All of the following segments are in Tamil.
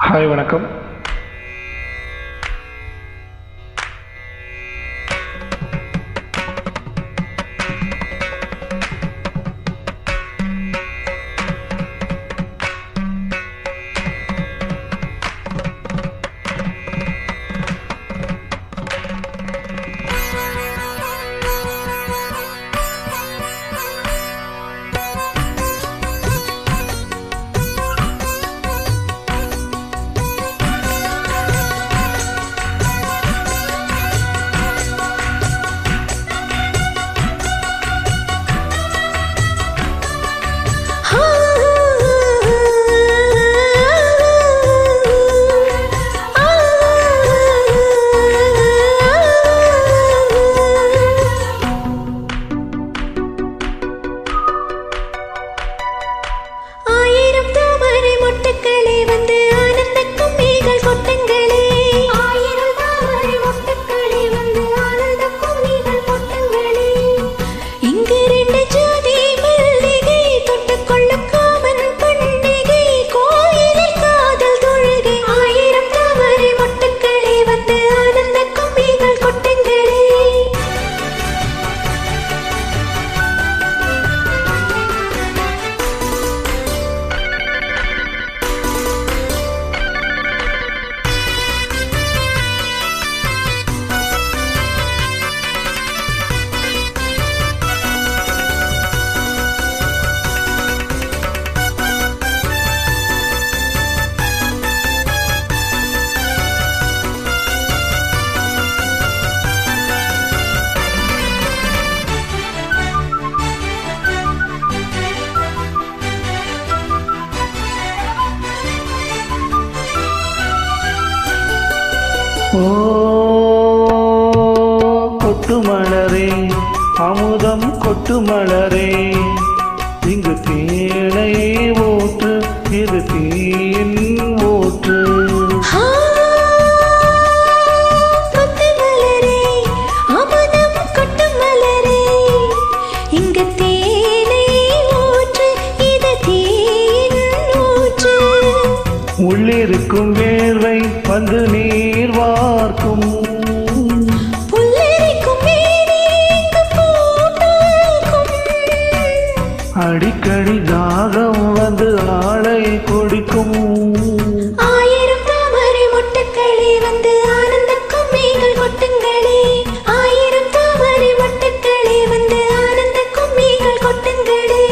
ஹாய் வணக்கம். ஓ கொட்டு மலரே, அமுதம் கொட்டு மலரே, இங்கு தேனை ஊற்று, இது தேன் ஊற்று. உள்ளிருக்கும் வேர்வை வந்து நீர் வார்க்கும், அடிக்கடி தாகம் வந்து ஆளை குடிக்கும். ஆயிரம் தாமரை மொட்டுக்களே வந்து ஆனந்தக்கும் நீங்கள் கொட்டுங்களே, ஆயிரம் தாமரை மொட்டுக்களே வந்து ஆனந்தக்கும் நீங்கள் கொட்டுங்களே.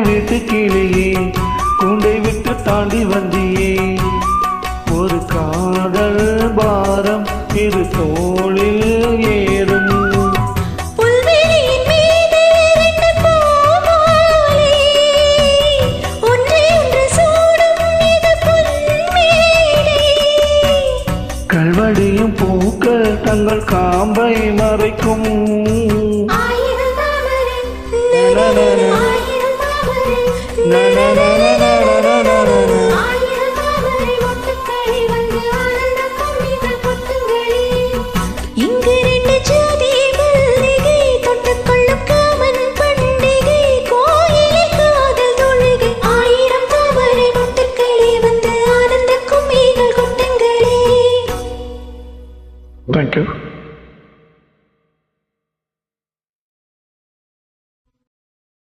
வீட்டுக்கிளியே, கூண்டை விட்டு தாண்டி வந்தியே, ஒரு காதல் பாரம் இரு தோளில் ஏறும். கல்வடியும் பூக்கள் தங்கள் காம்பை மறைக்கும். இங்கு ரெண்டு ஜோதி மல்லிகை தொட்டுக்கொள்ளும் காமன் பண்டிகை, கோயிலில் காதல் தொழுகை, ஆயிரம் தாமரை மொட்டுக்களே வந்து ஆனந்த கும்மிகள் கொட்டுங்களே. Thank you.